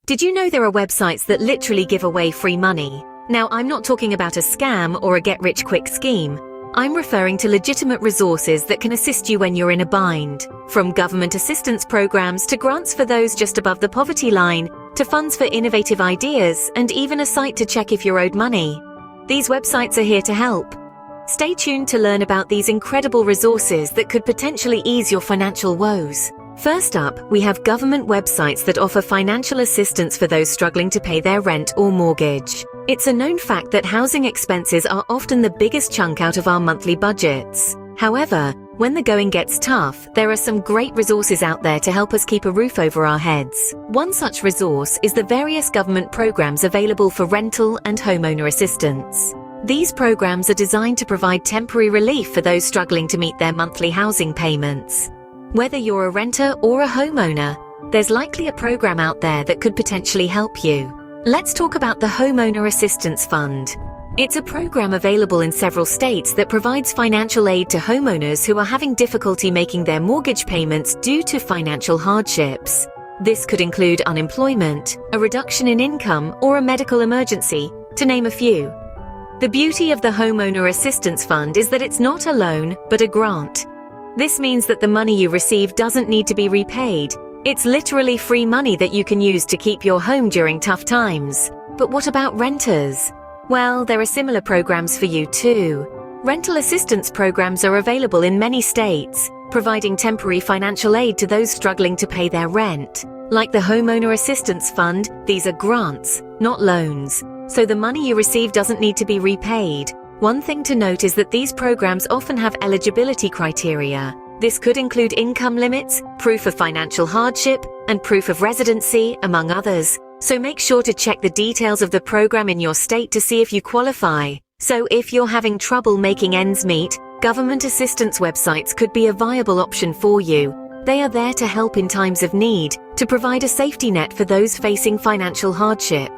Did you know there are websites that literally give away free money? Now, I'm not talking about a scam or a get-rich-quick scheme. I'm referring to legitimate resources that can assist you when you're in a bind. From government assistance programs to grants for those just above the poverty line, to funds for innovative ideas, and even a site to check if you're owed money. These websites are here to help. Stay tuned to learn about these incredible resources that could potentially ease your financial woes. First up, we have government websites that offer financial assistance for those struggling to pay their rent or mortgage. It's a known fact that housing expenses are often the biggest chunk out of our monthly budgets. However, when the going gets tough, there are some great resources out there to help us keep a roof over our heads. One such resource is the various government programs available for rental and homeowner assistance. These programs are designed to provide temporary relief for those struggling to meet their monthly housing payments. Whether you're a renter or a homeowner, there's likely a program out there that could potentially help you. Let's talk about the Homeowner Assistance Fund. It's a program available in several states that provides financial aid to homeowners who are having difficulty making their mortgage payments due to financial hardships. This could include unemployment, a reduction in income, or a medical emergency, to name a few. The beauty of the Homeowner Assistance Fund is that it's not a loan, but a grant. This means that the money you receive doesn't need to be repaid. It's literally free money that you can use to keep your home during tough times. But what about renters? Well, there are similar programs for you too. Rental assistance programs are available in many states, providing temporary financial aid to those struggling to pay their rent. Like the Homeowner Assistance Fund, these are grants, not loans. So the money you receive doesn't need to be repaid. One thing to note is that these programs often have eligibility criteria. This could include income limits, proof of financial hardship, and proof of residency, among others. So make sure to check the details of the program in your state to see if you qualify. So if you're having trouble making ends meet, government assistance websites could be a viable option for you. They are there to help in times of need, to provide a safety net for those facing financial hardship.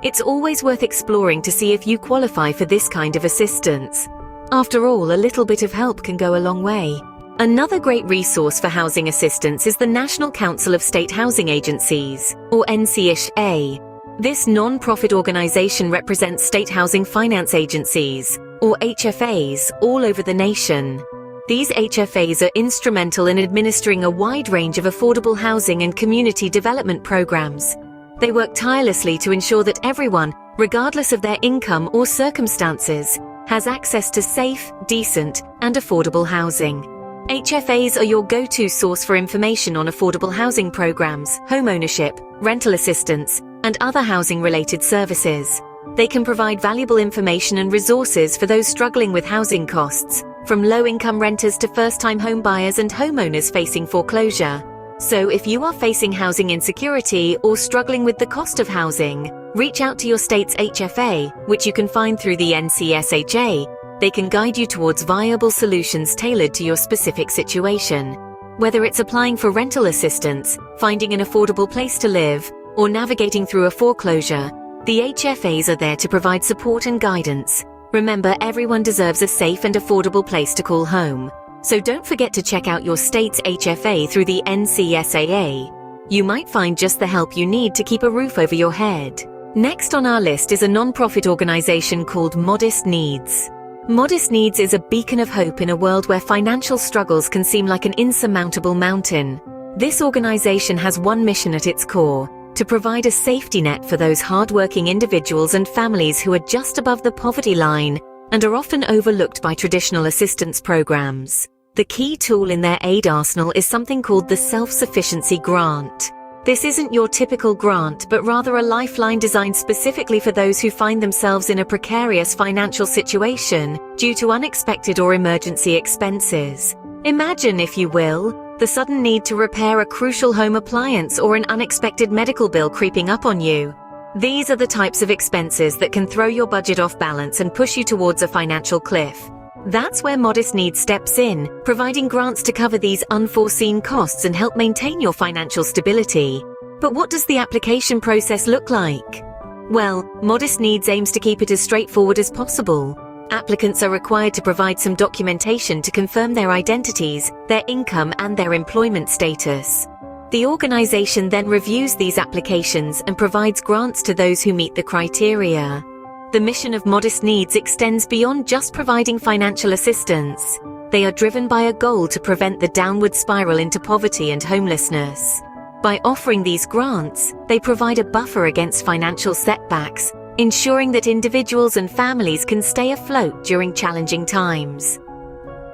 It's always worth exploring to see if you qualify for this kind of assistance. After all, a little bit of help can go a long way. Another great resource for housing assistance is the National Council of State Housing Agencies, or NCSA. This non-profit organization represents state housing finance agencies, or HFAs, all over the nation. These HFAs are instrumental in administering a wide range of affordable housing and community development programs. They work tirelessly to ensure that everyone, regardless of their income or circumstances, has access to safe, decent, and affordable housing. HFAs are your go-to source for information on affordable housing programs, homeownership, rental assistance, and other housing-related services. They can provide valuable information and resources for those struggling with housing costs, from low-income renters to first-time homebuyers and homeowners facing foreclosure. So if you are facing housing insecurity or struggling with the cost of housing, reach out to your state's HFA, which you can find through the NCSHA. They can guide you towards viable solutions tailored to your specific situation. Whether it's applying for rental assistance, finding an affordable place to live, or navigating through a foreclosure, the HFAs are there to provide support and guidance. Remember, everyone deserves a safe and affordable place to call home. So don't forget to check out your state's HFA through the NCSAA. You might find just the help you need to keep a roof over your head. Next on our list is a non-profit organization called Modest Needs. Modest Needs is a beacon of hope in a world where financial struggles can seem like an insurmountable mountain. This organization has one mission at its core: to provide a safety net for those hardworking individuals and families who are just above the poverty line and are often overlooked by traditional assistance programs. The key tool in their aid arsenal is something called the Self-Sufficiency Grant. This isn't your typical grant, but rather a lifeline designed specifically for those who find themselves in a precarious financial situation due to unexpected or emergency expenses. Imagine, if you will, the sudden need to repair a crucial home appliance or an unexpected medical bill creeping up on you. These are the types of expenses that can throw your budget off balance and push you towards a financial cliff. That's where Modest Needs steps in, providing grants to cover these unforeseen costs and help maintain your financial stability. But what does the application process look like? Well, Modest Needs aims to keep it as straightforward as possible. Applicants are required to provide some documentation to confirm their identities, their income, and their employment status. The organization then reviews these applications and provides grants to those who meet the criteria. The mission of Modest Needs extends beyond just providing financial assistance. They are driven by a goal to prevent the downward spiral into poverty and homelessness. By offering these grants, they provide a buffer against financial setbacks, ensuring that individuals and families can stay afloat during challenging times.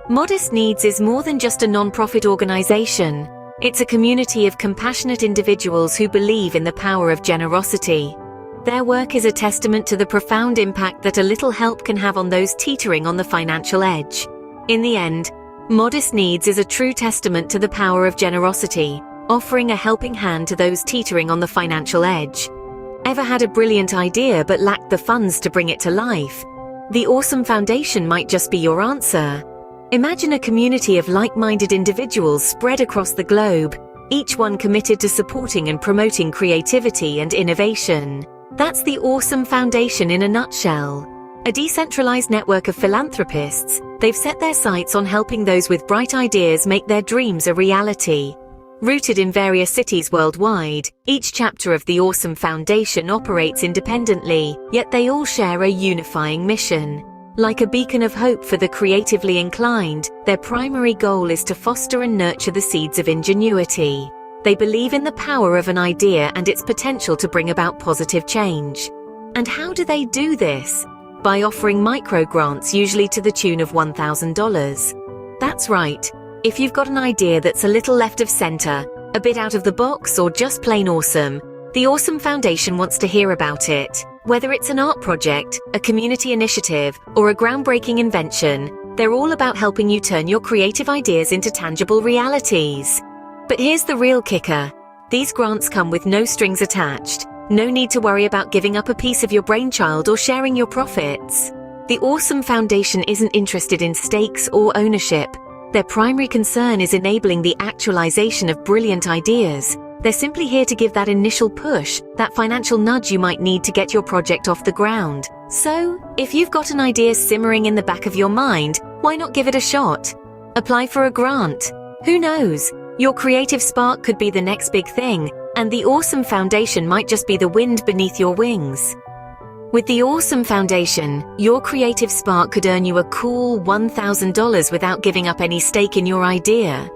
Modest Needs is more than just a non-profit organization. It's a community of compassionate individuals who believe in the power of generosity. Their work is a testament to the profound impact that a little help can have on those teetering on the financial edge. In the end, Modest Needs is a true testament to the power of generosity, offering a helping hand to those teetering on the financial edge. Ever had a brilliant idea but lacked the funds to bring it to life? The Awesome Foundation might just be your answer. Imagine a community of like-minded individuals spread across the globe, each one committed to supporting and promoting creativity and innovation. That's the Awesome Foundation in a nutshell. A decentralized network of philanthropists, they've set their sights on helping those with bright ideas make their dreams a reality. Rooted in various cities worldwide, each chapter of the Awesome Foundation operates independently, yet they all share a unifying mission. Like a beacon of hope for the creatively inclined, their primary goal is to foster and nurture the seeds of ingenuity. They believe in the power of an idea and its potential to bring about positive change. And how do they do this? By offering micro-grants, usually to the tune of $1,000. That's right. If you've got an idea that's a little left of center, a bit out of the box, or just plain awesome, the Awesome Foundation wants to hear about it. Whether it's an art project, a community initiative, or a groundbreaking invention, they're all about helping you turn your creative ideas into tangible realities. But here's the real kicker. These grants come with no strings attached. No need to worry about giving up a piece of your brainchild or sharing your profits. The Awesome Foundation isn't interested in stakes or ownership. Their primary concern is enabling the actualization of brilliant ideas. They're simply here to give that initial push, that financial nudge you might need to get your project off the ground. So, if you've got an idea simmering in the back of your mind, why not give it a shot? Apply for a grant. Who knows? Your creative spark could be the next big thing, and the Awesome Foundation might just be the wind beneath your wings. With the Awesome Foundation, your creative spark could earn you a cool $1,000 without giving up any stake in your idea.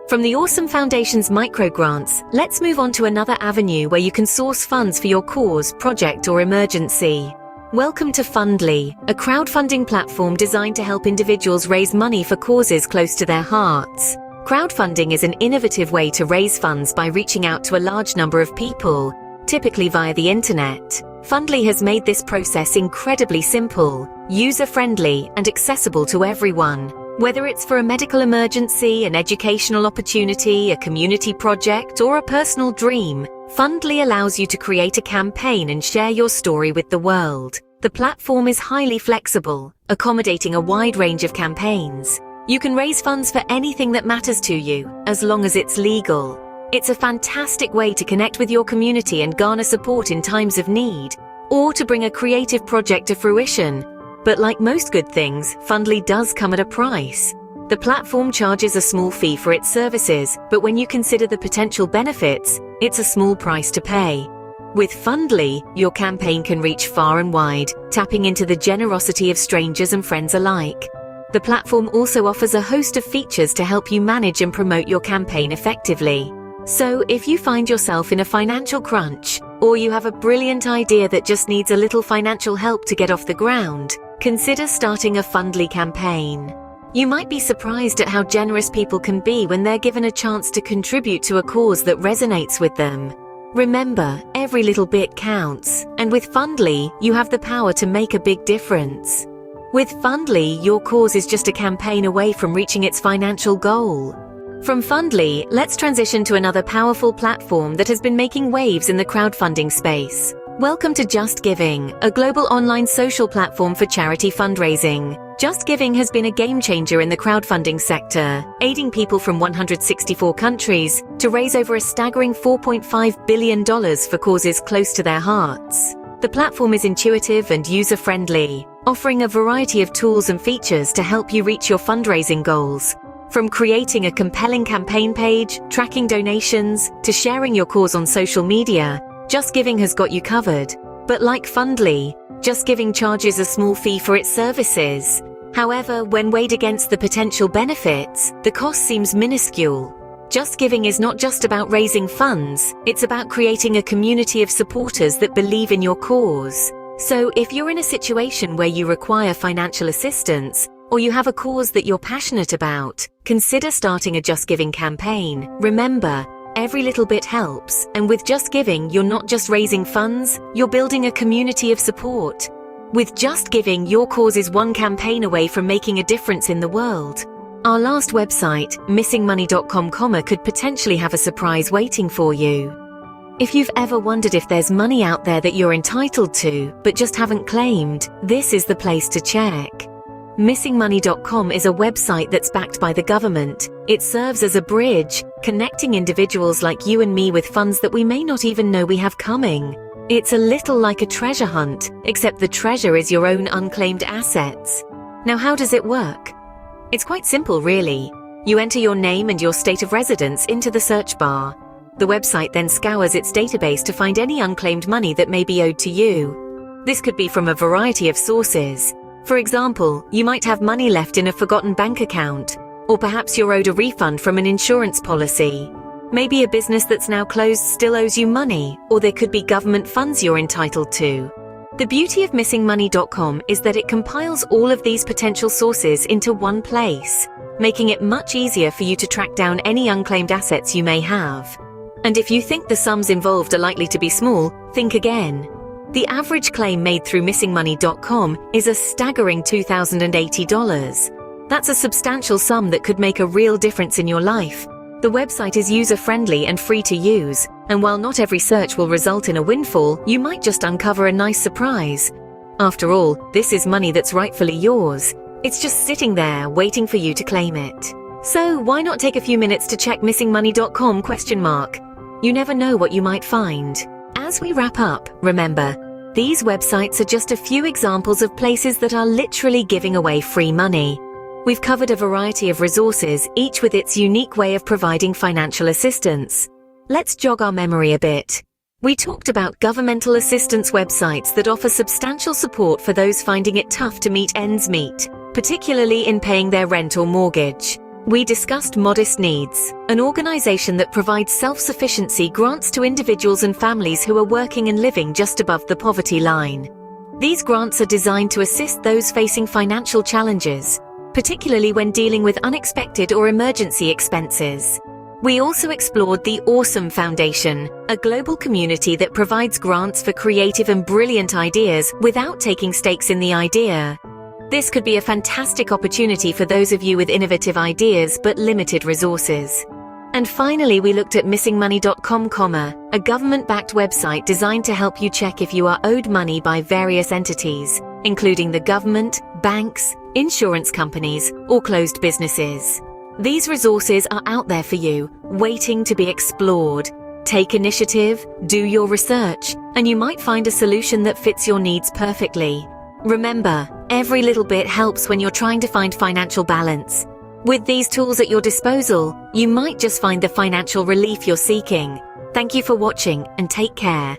From the Awesome Foundation's microgrants, let's move on to another avenue where you can source funds for your cause, project, or emergency. Welcome to Fundly, a crowdfunding platform designed to help individuals raise money for causes close to their hearts. Crowdfunding is an innovative way to raise funds by reaching out to a large number of people, typically via the internet. Fundly has made this process incredibly simple, user-friendly, and accessible to everyone. Whether it's for a medical emergency, an educational opportunity, a community project, or a personal dream, Fundly allows you to create a campaign and share your story with the world. The platform is highly flexible, accommodating a wide range of campaigns. You can raise funds for anything that matters to you, as long as it's legal. It's a fantastic way to connect with your community and garner support in times of need, or to bring a creative project to fruition. But like most good things, Fundly does come at a price. The platform charges a small fee for its services, but when you consider the potential benefits, it's a small price to pay. With Fundly, your campaign can reach far and wide, tapping into the generosity of strangers and friends alike. The platform also offers a host of features to help you manage and promote your campaign effectively. So, if you find yourself in a financial crunch, or you have a brilliant idea that just needs a little financial help to get off the ground, consider starting a Fundly campaign. You might be surprised at how generous people can be when they're given a chance to contribute to a cause that resonates with them. Remember, every little bit counts, and with Fundly, you have the power to make a big difference. With Fundly, your cause is just a campaign away from reaching its financial goal. From Fundly, let's transition to another powerful platform that has been making waves in the crowdfunding space. Welcome to Just Giving, a global online social platform for charity fundraising. Just Giving has been a game changer in the crowdfunding sector, aiding people from 164 countries to raise over a staggering $4.5 billion for causes close to their hearts. The platform is intuitive and user-friendly, offering a variety of tools and features to help you reach your fundraising goals. From creating a compelling campaign page, tracking donations, to sharing your cause on social media, JustGiving has got you covered. But like Fundly, JustGiving charges a small fee for its services. However, when weighed against the potential benefits, the cost seems minuscule. JustGiving is not just about raising funds, it's about creating a community of supporters that believe in your cause. So if you're in a situation where you require financial assistance, or you have a cause that you're passionate about, consider starting a JustGiving campaign. Remember, every little bit helps, and with JustGiving, you're not just raising funds, you're building a community of support. With JustGiving, your cause is one campaign away from making a difference in the world. Our last website, missingmoney.com, could potentially have a surprise waiting for you. If you've ever wondered if there's money out there that you're entitled to, but just haven't claimed, this is the place to check. Missingmoney.com is a website that's backed by the government. It serves as a bridge, connecting individuals like you and me with funds that we may not even know we have coming. It's a little like a treasure hunt, except the treasure is your own unclaimed assets. Now, how does it work? It's quite simple, really. You enter your name and your state of residence into the search bar. The website then scours its database to find any unclaimed money that may be owed to you. This could be from a variety of sources. For example, you might have money left in a forgotten bank account, or perhaps you're owed a refund from an insurance policy. Maybe a business that's now closed still owes you money, or there could be government funds you're entitled to. The beauty of missingmoney.com is that it compiles all of these potential sources into one place, making it much easier for you to track down any unclaimed assets you may have. And if you think the sums involved are likely to be small, think again. The average claim made through missingmoney.com is a staggering $2,080. That's a substantial sum that could make a real difference in your life. The website is user-friendly and free to use, and while not every search will result in a windfall, you might just uncover a nice surprise. After all, this is money that's rightfully yours. It's just sitting there, waiting for you to claim it. So why not take a few minutes to check missingmoney.com ? You never know what you might find. As we wrap up, remember, these websites are just a few examples of places that are literally giving away free money. We've covered a variety of resources, each with its unique way of providing financial assistance. Let's jog our memory a bit. We talked about governmental assistance websites that offer substantial support for those finding it tough to meet ends meet, particularly in paying their rent or mortgage. We discussed Modest Needs, an organization that provides self-sufficiency grants to individuals and families who are working and living just above the poverty line. These grants are designed to assist those facing financial challenges, particularly when dealing with unexpected or emergency expenses. We also explored the Awesome Foundation, a global community that provides grants for creative and brilliant ideas without taking stakes in the idea. This could be a fantastic opportunity for those of you with innovative ideas but limited resources. And finally, we looked at missingmoney.com, a government-backed website designed to help you check if you are owed money by various entities, including the government, banks, insurance companies, or closed businesses. These resources are out there for you, waiting to be explored. Take initiative, do your research, and you might find a solution that fits your needs perfectly. Remember, every little bit helps when you're trying to find financial balance. With these tools at your disposal, you might just find the financial relief you're seeking. Thank you for watching, and take care.